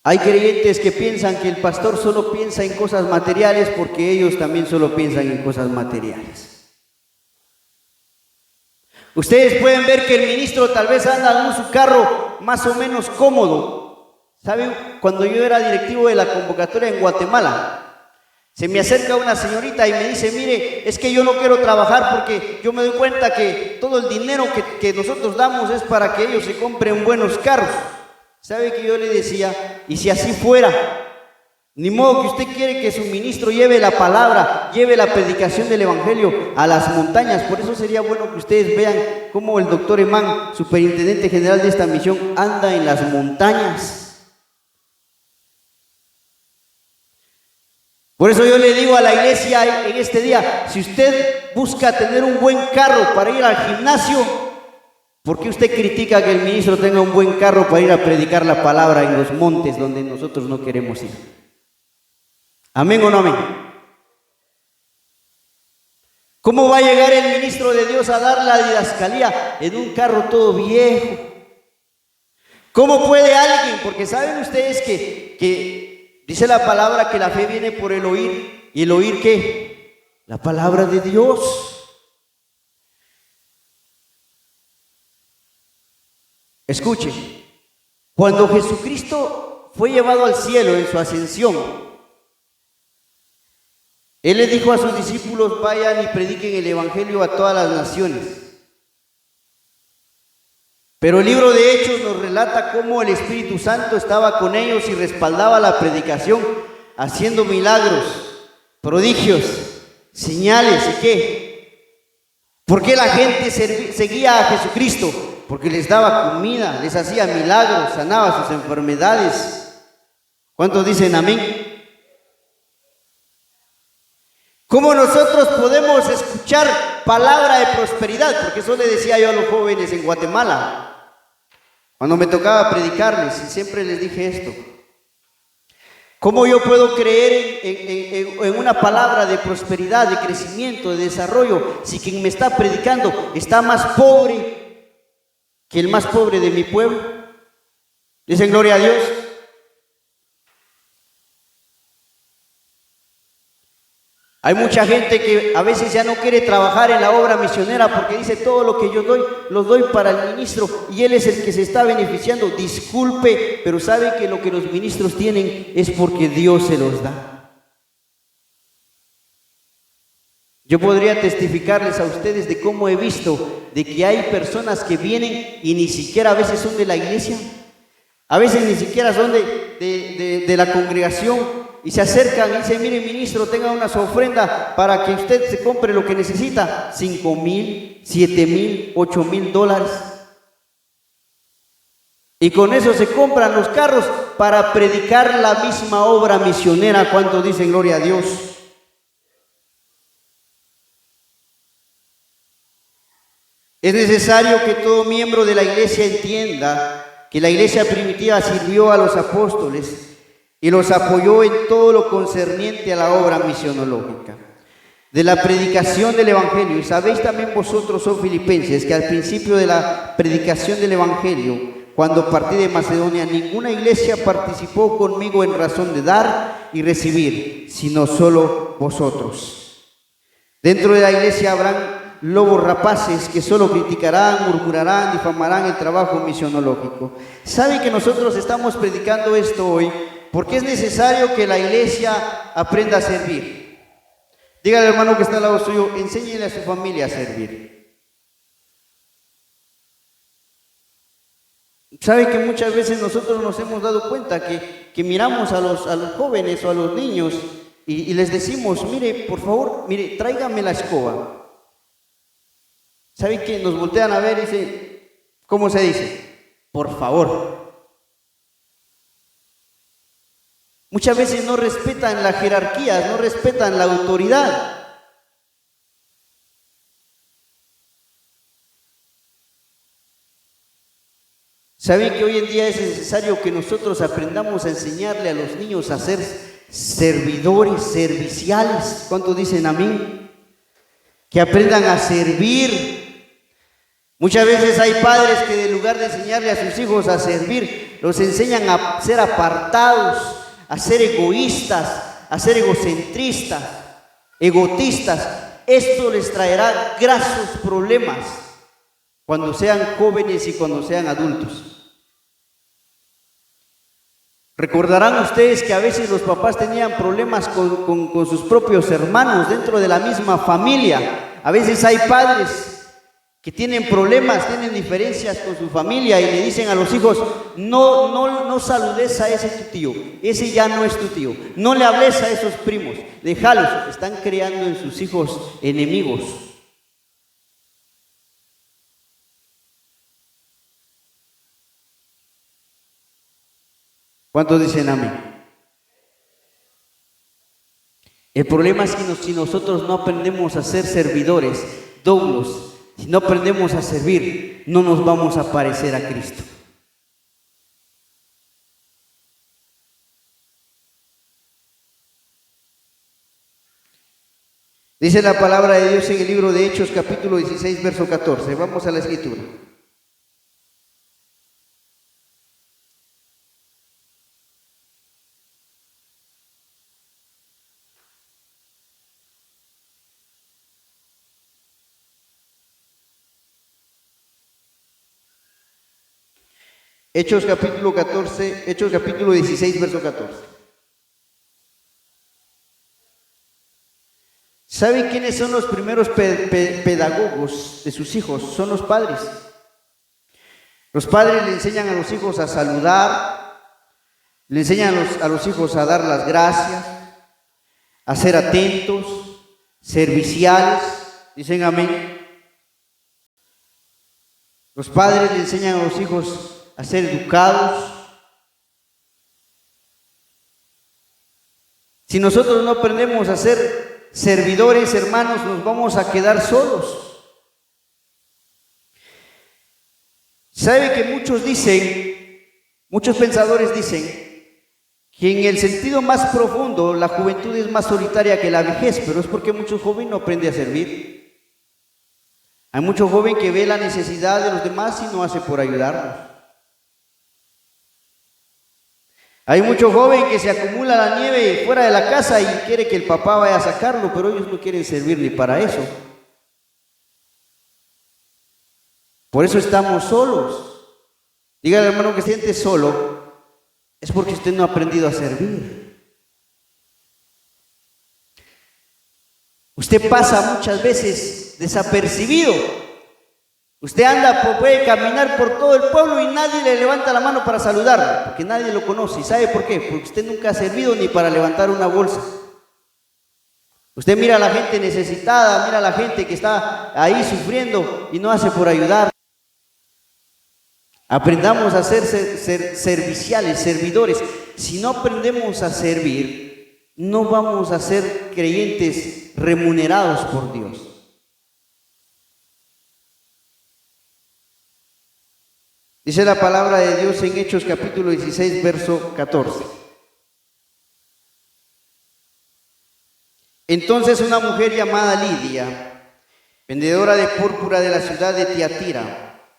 Hay creyentes que piensan que el pastor solo piensa en cosas materiales porque ellos también solo piensan en cosas materiales. Ustedes pueden ver que el ministro tal vez anda en su carro más o menos cómodo. ¿Saben? Cuando yo era directivo de la convocatoria en Guatemala, se me acerca una señorita y me dice, mire, es que yo no quiero trabajar porque yo me doy cuenta que todo el dinero que nosotros damos es para que ellos se compren buenos carros. ¿Sabe que yo le decía? Y si así fuera, ni modo que usted quiere que su ministro lleve la palabra, lleve la predicación del evangelio a las montañas. Por eso sería bueno que ustedes vean cómo el doctor Emán, superintendente general de esta misión, anda en las montañas. Por eso yo le digo a la iglesia en este día, si usted busca tener un buen carro para ir al gimnasio, ¿por qué usted critica que el ministro tenga un buen carro para ir a predicar la palabra en los montes donde nosotros no queremos ir? ¿Amén o no amén? ¿Cómo va a llegar el ministro de Dios a dar la didascalía en un carro todo viejo? ¿Cómo puede alguien? Porque saben ustedes que dice la palabra que la fe viene por el oír. ¿Y el oír qué? La palabra de Dios. Escuche, cuando Jesucristo fue llevado al cielo en su ascensión, Él le dijo a sus discípulos, vayan y prediquen el evangelio a todas las naciones. Pero el libro de Hechos nos relata cómo el Espíritu Santo estaba con ellos y respaldaba la predicación, haciendo milagros, prodigios, señales y qué. ¿Por qué la gente seguía a Jesucristo? Porque les daba comida, les hacía milagros, sanaba sus enfermedades. ¿Cuántos dicen amén? ¿Cómo nosotros podemos escuchar palabra de prosperidad? Porque eso le decía yo a los jóvenes en Guatemala, cuando me tocaba predicarles, y siempre les dije esto. ¿Cómo yo puedo creer en una palabra de prosperidad, de crecimiento, de desarrollo, si quien me está predicando está más pobre que el más pobre de mi pueblo? Dicen gloria a Dios. Hay mucha gente que a veces ya no quiere trabajar en la obra misionera porque dice todo lo que yo doy, lo doy para el ministro y él es el que se está beneficiando. Disculpe, pero sabe que lo que los ministros tienen es porque Dios se los da. Yo podría testificarles a ustedes de cómo he visto de que hay personas que vienen y ni siquiera a veces son de la iglesia, a veces ni siquiera son de la congregación. Y se acercan y dicen, mire ministro, tenga una su ofrenda para que usted se compre lo que necesita, 5,000, 7,000, 8,000 dólares. Y con eso se compran los carros para predicar la misma obra misionera. ¿Cuántos dicen gloria a Dios? Es necesario que todo miembro de la iglesia entienda que la iglesia primitiva sirvió a los apóstoles y los apoyó en todo lo concerniente a la obra misionológica, de la predicación del evangelio. Y sabéis también vosotros, oh filipenses, que al principio de la predicación del evangelio, cuando partí de Macedonia, ninguna iglesia participó conmigo en razón de dar y recibir, sino solo vosotros. Dentro de la iglesia habrán lobos rapaces que solo criticarán, murmurarán, difamarán el trabajo misionológico. ¿Sabe que nosotros estamos predicando esto hoy? Porque es necesario que la iglesia aprenda a servir. Dígale al hermano que está al lado suyo, enséñele a su familia a servir. ¿Sabe que muchas veces nosotros nos hemos dado cuenta que miramos a los jóvenes o a los niños y les decimos, mire, por favor, mire, tráigame la escoba? ¿Sabe que nos voltean a ver y dicen, ¿cómo se dice? Por favor. Muchas veces no respetan las jerarquías, no respetan la autoridad. ¿Saben que hoy en día es necesario que nosotros aprendamos a enseñarle a los niños a ser servidores, serviciales? ¿Cuántos dicen amén? Que aprendan a servir. Muchas veces hay padres que en lugar de enseñarle a sus hijos a servir, los enseñan a ser apartados, a ser egoístas, a ser egocentristas, egotistas. Esto les traerá grasos problemas cuando sean jóvenes y cuando sean adultos. Recordarán ustedes que a veces los papás tenían problemas con sus propios hermanos dentro de la misma familia. A veces hay padres que tienen problemas, tienen diferencias con su familia y le dicen a los hijos, no saludes a ese tu tío, ese ya no es tu tío, no le hables a esos primos, déjalos. Están creando en sus hijos enemigos. ¿Cuántos dicen amén? El problema es que si nosotros no aprendemos a ser servidores, doulos, si no aprendemos a servir, no nos vamos a parecer a Cristo. Dice la palabra de Dios en el libro de Hechos, capítulo 16, verso 14. Vamos a la escritura. Hechos capítulo 16, verso 14. ¿Saben quiénes son los primeros pedagogos de sus hijos? Son los padres. Los padres le enseñan a los hijos a saludar, le enseñan a los hijos a dar las gracias, a ser atentos, serviciales. Dicen amén. Los padres le enseñan a los hijos a ser educados. Si nosotros no aprendemos a ser servidores, hermanos, nos vamos a quedar solos. ¿Sabe que muchos pensadores dicen que en el sentido más profundo la juventud es más solitaria que la vejez? Pero es porque mucho joven no aprende a servir. Hay mucho joven que ve la necesidad de los demás y no hace por ayudarnos. Hay mucho joven que se acumula la nieve fuera de la casa y quiere que el papá vaya a sacarlo, pero ellos no quieren servir ni para eso. Por eso estamos solos. Dígale al hermano que siente solo, es porque usted no ha aprendido a servir. Usted pasa muchas veces desapercibido. Usted puede caminar por todo el pueblo y nadie le levanta la mano para saludarlo, porque nadie lo conoce. ¿Y sabe por qué? Porque usted nunca ha servido ni para levantar una bolsa. Usted mira a la gente necesitada, mira a la gente que está ahí sufriendo y no hace por ayudar. Aprendamos a ser serviciales, servidores. Si no aprendemos a servir, no vamos a ser creyentes remunerados por Dios. Dice la palabra de Dios en Hechos capítulo 16, verso 14. Entonces una mujer llamada Lidia, vendedora de púrpura de la ciudad de Tiatira,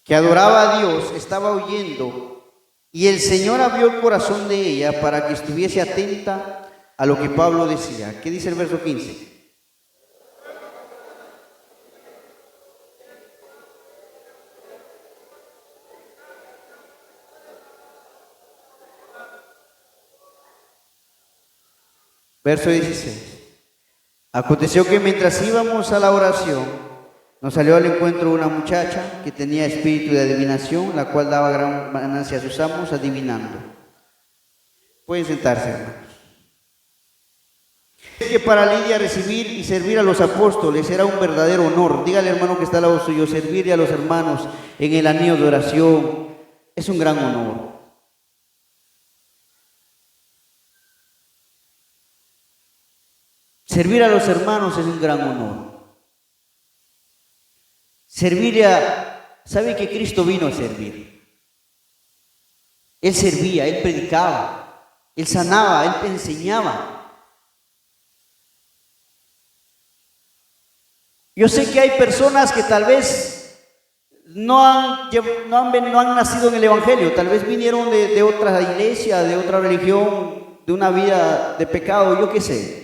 que adoraba a Dios, estaba oyendo, y el Señor abrió el corazón de ella para que estuviese atenta a lo que Pablo decía. ¿Qué dice el verso 15? Verso 16. Aconteció que mientras íbamos a la oración, nos salió al encuentro una muchacha que tenía espíritu de adivinación, la cual daba gran ganancia a sus amos adivinando. Pueden sentarse, hermanos. Es que para Lidia recibir y servir a los apóstoles era un verdadero honor. Dígale, hermano, que está al lado suyo, servir a los hermanos en el anillo de oración es un gran honor. Servir a los hermanos es un gran honor. ¿Sabe que Cristo vino a servir? Él servía, Él predicaba, Él sanaba, Él enseñaba. Yo sé que hay personas que tal vez no han nacido en el Evangelio, tal vez vinieron de otra iglesia, de otra religión, de una vida de pecado, yo qué sé.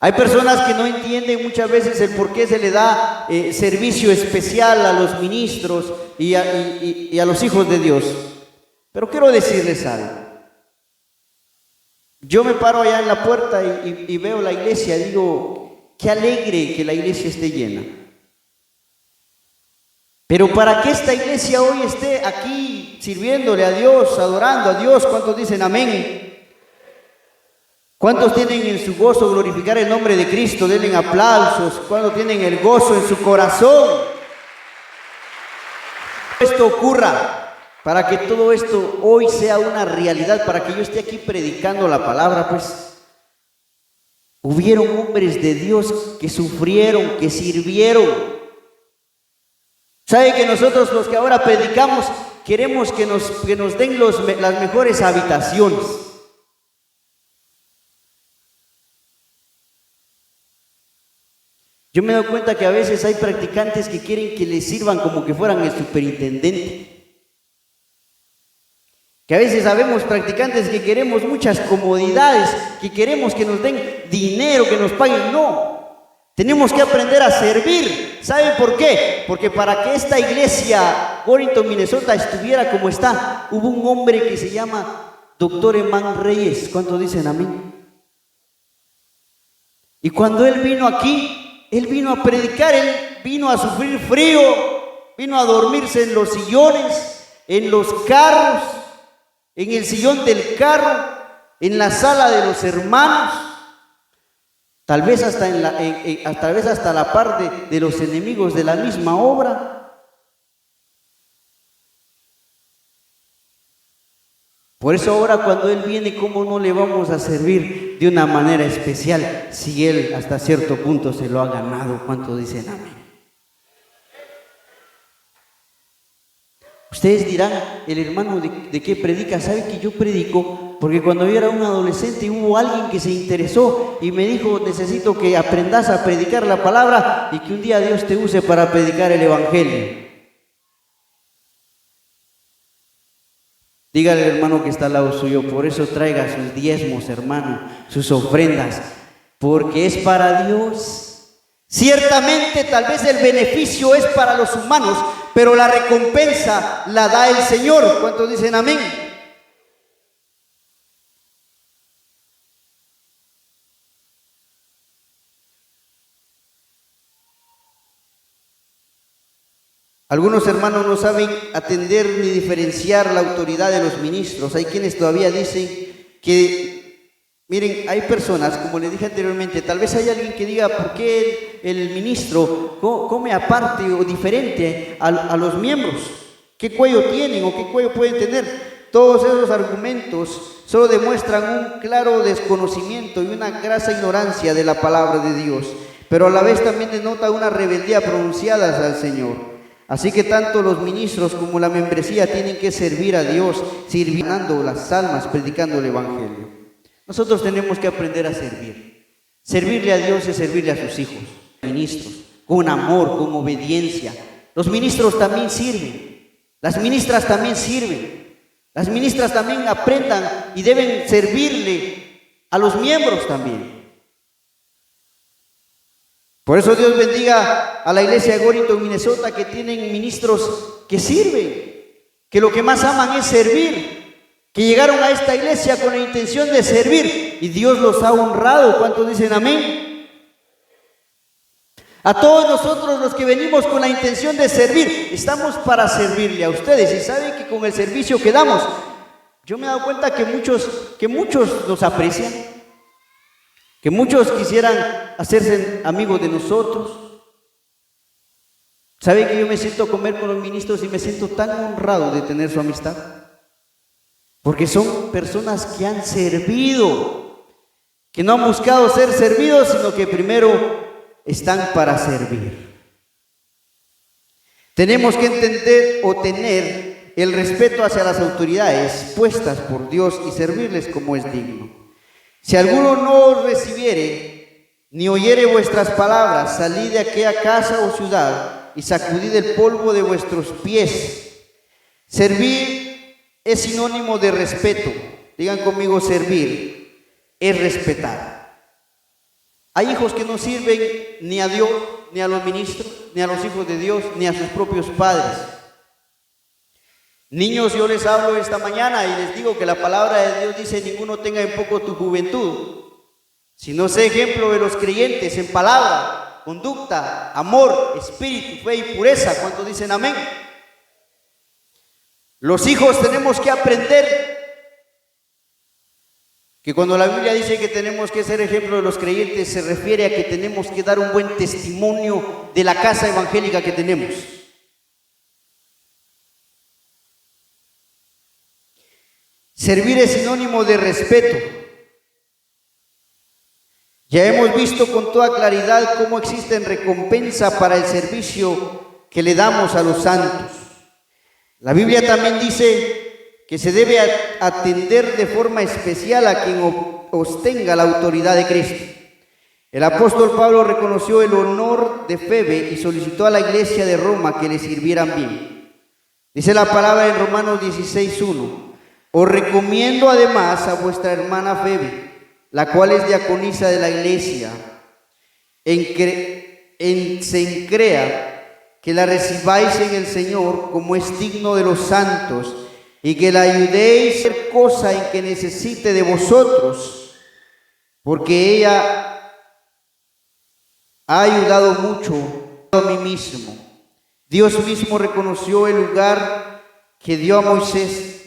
Hay personas que no entienden muchas veces el por qué se le da servicio especial a los ministros y a los hijos de Dios. Pero quiero decirles algo. Yo me paro allá en la puerta y veo la iglesia y digo, qué alegre que la iglesia esté llena. Pero para que esta iglesia hoy esté aquí sirviéndole a Dios, adorando a Dios, ¿cuántos dicen amén? ¿Cuántos tienen en su gozo glorificar el nombre de Cristo? Denle aplausos. ¿Cuántos tienen el gozo en su corazón? Esto ocurra para que todo esto hoy sea una realidad, para que yo esté aquí predicando la palabra, pues hubieron hombres de Dios que sufrieron, que sirvieron. ¿Sabe que nosotros los que ahora predicamos queremos que nos den las mejores habitaciones? Yo me doy cuenta que a veces hay practicantes que quieren que les sirvan como que fueran el superintendente. Que a veces sabemos practicantes que queremos muchas comodidades, que queremos que nos den dinero, que nos paguen. No, tenemos que aprender a servir. ¿Saben por qué? Porque para que esta iglesia, Warrington, Minnesota, estuviera como está, hubo un hombre que se llama Dr. Emán Reyes. ¿Cuántos dicen amén? Y cuando él vino aquí, él vino a predicar, él vino a sufrir frío, vino a dormirse en los sillones, en los carros, en el sillón del carro, en la sala de los hermanos, tal vez hasta a la par de los enemigos de la misma obra. Por eso ahora cuando Él viene, ¿cómo no le vamos a servir de una manera especial si Él hasta cierto punto se lo ha ganado? ¿Cuánto dicen amén? Ustedes dirán, el hermano de qué predica. ¿Sabe que yo predico? Porque cuando yo era un adolescente hubo alguien que se interesó y me dijo, necesito que aprendas a predicar la palabra y que un día Dios te use para predicar el evangelio. Dígale al hermano que está al lado suyo, por eso traiga sus diezmos, hermano, sus ofrendas, porque es para Dios. Ciertamente tal vez el beneficio es para los humanos, pero la recompensa la da el Señor. ¿Cuántos dicen amén? Algunos hermanos no saben atender ni diferenciar la autoridad de los ministros. Hay quienes todavía dicen que, miren, hay personas, como les dije anteriormente, tal vez hay alguien que diga, ¿por qué el ministro come aparte o diferente a los miembros? ¿Qué cuello tienen o qué cuello pueden tener? Todos esos argumentos solo demuestran un claro desconocimiento y una grasa ignorancia de la palabra de Dios, pero a la vez también denota una rebeldía pronunciada al Señor. Así que tanto los ministros como la membresía tienen que servir a Dios, sirviendo las almas, predicando el evangelio. Nosotros tenemos que aprender a servir. Servirle a Dios es servirle a sus hijos, ministros, con amor, con obediencia. Los ministros también sirven, las ministras también sirven, las ministras también aprendan y deben servirle a los miembros también. Por eso Dios bendiga a la iglesia de Gorrington, Minnesota, que tienen ministros que sirven, que lo que más aman es servir, que llegaron a esta iglesia con la intención de servir y Dios los ha honrado. ¿Cuántos dicen amén? A todos nosotros los que venimos con la intención de servir, estamos para servirle a ustedes. Y saben que con el servicio que damos, yo me he dado cuenta que muchos nos aprecian, que muchos quisieran hacerse amigos de nosotros. ¿Saben que yo me siento a comer con los ministros y me siento tan honrado de tener su amistad? Porque son personas que han servido, que no han buscado ser servidos, sino que primero están para servir. Tenemos que entender o tener el respeto hacia las autoridades puestas por Dios y servirles como es digno. Si alguno no os recibiere, ni oyere vuestras palabras, salid de aquella casa o ciudad y sacudid el polvo de vuestros pies. Servir es sinónimo de respeto. Digan conmigo, servir es respetar. Hay hijos que no sirven ni a Dios, ni a los ministros, ni a los hijos de Dios, ni a sus propios padres. Niños, yo les hablo esta mañana y les digo que la palabra de Dios dice: ninguno tenga en poco tu juventud, sino sé ejemplo de los creyentes en palabra, conducta, amor, espíritu, fe y pureza. ¿Cuántos dicen amén? Los hijos tenemos que aprender que cuando la Biblia dice que tenemos que ser ejemplo de los creyentes, se refiere a que tenemos que dar un buen testimonio de la casa evangélica que tenemos. Servir es sinónimo de respeto. Ya hemos visto con toda claridad cómo existen recompensa para el servicio que le damos a los santos. La Biblia también dice que se debe atender de forma especial a quien ostenga la autoridad de Cristo. El apóstol Pablo reconoció el honor de Febe y solicitó a la iglesia de Roma que le sirvieran bien. Dice la palabra en Romanos 16:1: os recomiendo además a vuestra hermana Febe, la cual es diaconisa de la iglesia en Cencrea, que la recibáis en el Señor como es digno de los santos, y que la ayudéis a hacer cosa en que necesite de vosotros, porque ella ha ayudado mucho a mí mismo. Dios mismo reconoció el lugar que dio a Moisés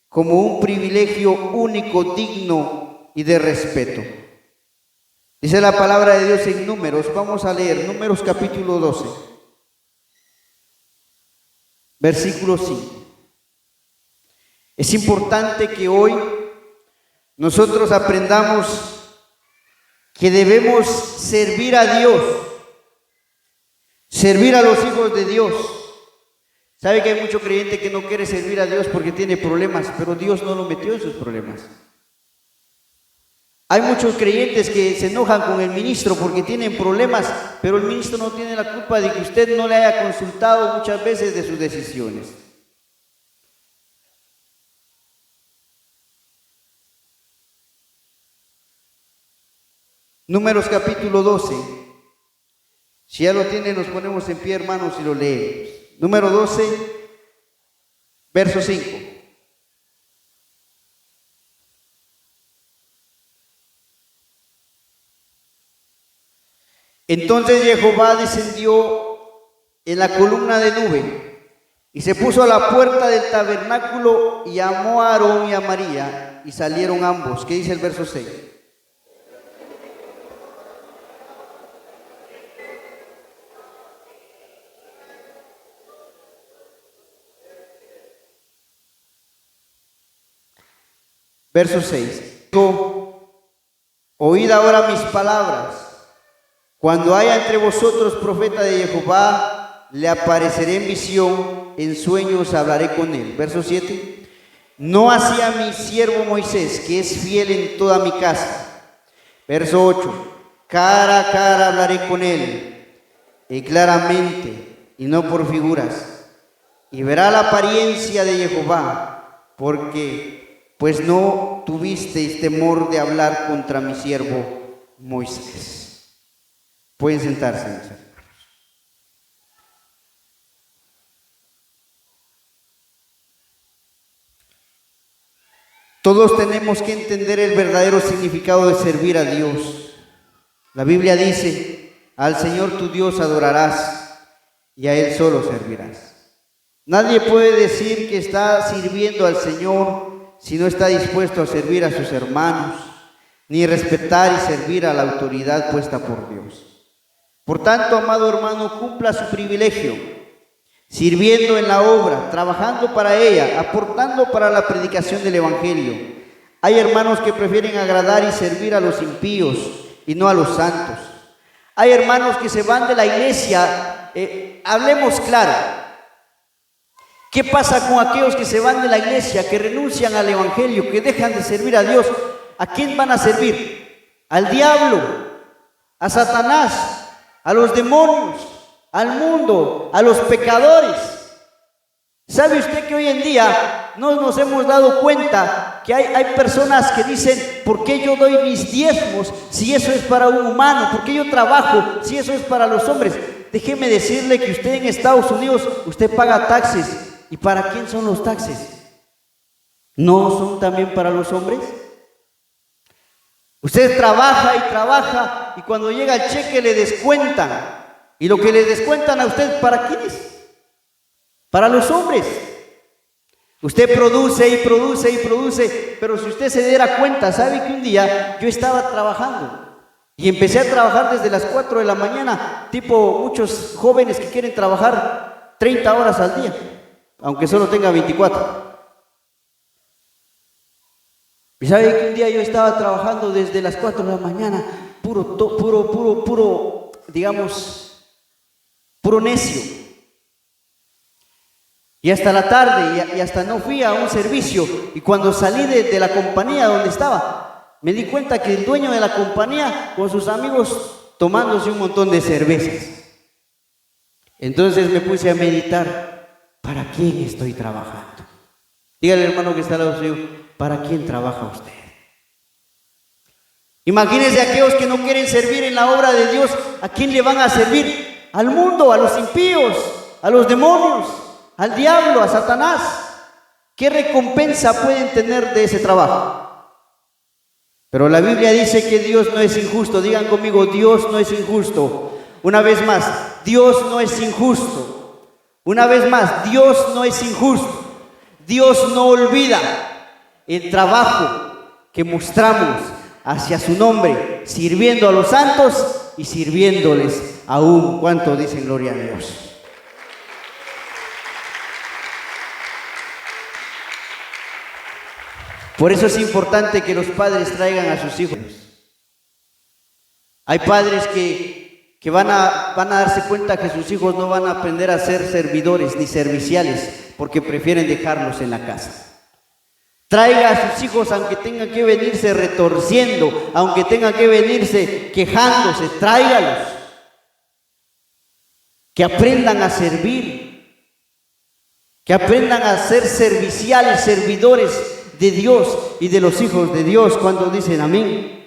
como un privilegio único, digno y de respeto. Dice la palabra de Dios en Números. Vamos a leer Números capítulo 12, versículo 5. Es importante que hoy nosotros aprendamos que debemos servir a Dios, servir a los hijos de Dios. Sabe que hay mucho creyente que no quiere servir a Dios porque tiene problemas, pero Dios no lo metió en sus problemas. Hay muchos creyentes que se enojan con el ministro porque tienen problemas, pero el ministro no tiene la culpa de que usted no le haya consultado muchas veces de sus decisiones. Números capítulo 12. Si ya lo tienen, nos ponemos en pie, hermanos, y lo leemos. Número 12, verso 5. Entonces Jehová descendió en la columna de nube y se puso a la puerta del tabernáculo y llamó a Aarón y a María, y salieron ambos. ¿Qué dice el verso 6? Verso 6. Oíd ahora mis palabras. Cuando haya entre vosotros profeta de Jehová, le apareceré en visión, en sueños hablaré con él. Verso 7. No así a mi siervo Moisés, que es fiel en toda mi casa. Verso 8. Cara a cara hablaré con él, y claramente, y no por figuras, y verá la apariencia de Jehová, porque pues no tuvisteis temor de hablar contra mi siervo Moisés. Pueden sentarse, mis hermanos. Todos tenemos que entender el verdadero significado de servir a Dios. La Biblia dice: al Señor tu Dios adorarás y a Él solo servirás. Nadie puede decir que está sirviendo al Señor si no está dispuesto a servir a sus hermanos, ni respetar y servir a la autoridad puesta por Dios. Por tanto, amado hermano, cumpla su privilegio, sirviendo en la obra, trabajando para ella, aportando para la predicación del Evangelio. Hay hermanos que prefieren agradar y servir a los impíos y no a los santos. Hay hermanos que se van de la iglesia. Hablemos claro. ¿Qué pasa con aquellos que se van de la iglesia, que renuncian al Evangelio, que dejan de servir a Dios? ¿A quién van a servir? ¿Al diablo? ¿A Satanás? ¿A los demonios? ¿Al mundo? ¿A los pecadores? ¿Sabe usted que hoy en día no nos hemos dado cuenta que hay personas que dicen: ¿por qué yo doy mis diezmos si eso es para un humano? ¿Por qué yo trabajo si eso es para los hombres? Déjeme decirle que usted en Estados Unidos, usted paga taxes. ¿Y para quién son los taxes? ¿No son también para los hombres? Usted trabaja y cuando llega el cheque le descuentan. Y lo que le descuentan a usted, ¿para quién es? Para los hombres. Usted produce y produce, pero si usted se diera cuenta, ¿sabe que un día yo estaba trabajando? Y empecé a trabajar desde las 4 de la mañana, tipo muchos jóvenes que quieren trabajar 30 horas al día, aunque solo tenga 24. Y sabe que un día yo estaba trabajando desde las 4 de la mañana, puro necio. Y hasta la tarde, y hasta no fui a un servicio. Y cuando salí de la compañía donde estaba, me di cuenta que el dueño de la compañía con sus amigos tomándose un montón de cervezas. Entonces me puse a meditar: ¿para quién estoy trabajando? Dígale al hermano que está al lado suyo: ¿para quién trabaja usted? Imagínense aquellos que no quieren servir en la obra de Dios. ¿A quién le van a servir? Al mundo, a los impíos, a los demonios, al diablo, a Satanás. ¿Qué recompensa pueden tener de ese trabajo? Pero la Biblia dice que Dios no es injusto. Digan conmigo: Dios no es injusto. Una vez más, Dios no es injusto. Una vez más, Dios no es injusto. Dios no olvida el trabajo que mostramos hacia su nombre, sirviendo a los santos y sirviéndoles aún. ¿Cuánto dicen gloria a Dios? Por eso es importante que los padres traigan a sus hijos. Hay padres que van a darse cuenta que sus hijos no van a aprender a ser servidores ni serviciales porque prefieren dejarlos en la casa. Traiga a sus hijos, aunque tengan que venirse retorciendo, aunque tengan que venirse quejándose, tráigalos. Que aprendan a servir, que aprendan a ser serviciales, servidores de Dios y de los hijos de Dios. Cuando dicen amén.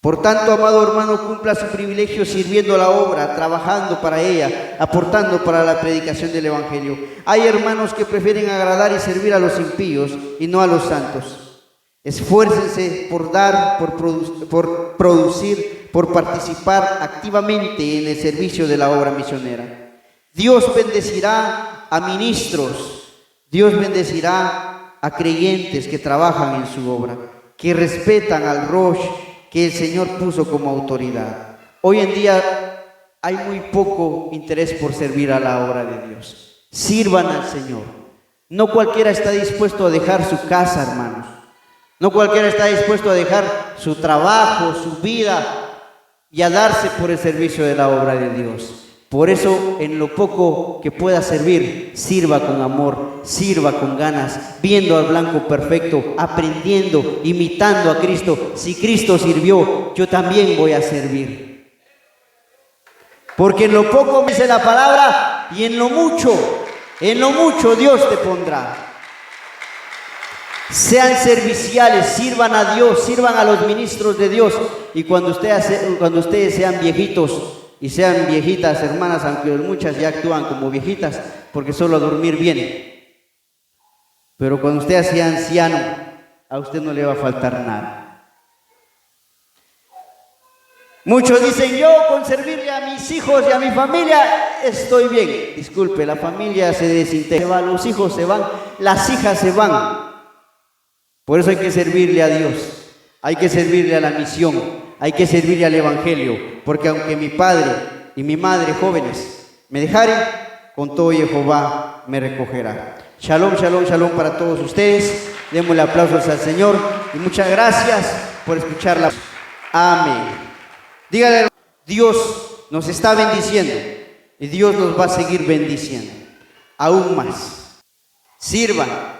Por tanto, amado hermano, cumpla su privilegio sirviendo a la obra, trabajando para ella, aportando para la predicación del Evangelio. Hay hermanos que prefieren agradar y servir a los impíos y no a los santos. Esfuércense por dar, por producir, por participar activamente en el servicio de la obra misionera. Dios bendecirá a ministros, Dios bendecirá a creyentes que trabajan en su obra, que respetan al Rosh que el Señor puso como autoridad. Hoy en día hay muy poco interés por servir a la obra de Dios. Sirvan al Señor. No cualquiera está dispuesto a dejar su casa, hermanos. No cualquiera está dispuesto a dejar su trabajo, su vida y a darse por el servicio de la obra de Dios. Por eso, en lo poco que pueda servir, sirva con amor, sirva con ganas, viendo al blanco perfecto, aprendiendo, imitando a Cristo. Si Cristo sirvió, yo también voy a servir. Porque en lo poco me dice la palabra y en lo mucho Dios te pondrá. Sean serviciales, sirvan a Dios, sirvan a los ministros de Dios. Y cuando ustedes sean viejitos y sean viejitas, hermanas, aunque muchas ya actúan como viejitas, porque solo a dormir vienen. Pero cuando usted sea anciano, a usted no le va a faltar nada. Muchos dicen, yo con servirle a mis hijos y a mi familia estoy bien. Disculpe, la familia se desintegra, los hijos se van, las hijas se van. Por eso hay que servirle a Dios, hay que servirle a la misión, hay que servirle al Evangelio. Porque aunque mi padre y mi madre jóvenes me dejaren, con todo Jehová me recogerá. Shalom, shalom, shalom para todos ustedes. Démosle aplausos al Señor y muchas gracias por escucharla. Amén. Dígale, Dios nos está bendiciendo y Dios nos va a seguir bendiciendo aún más. Sirvan.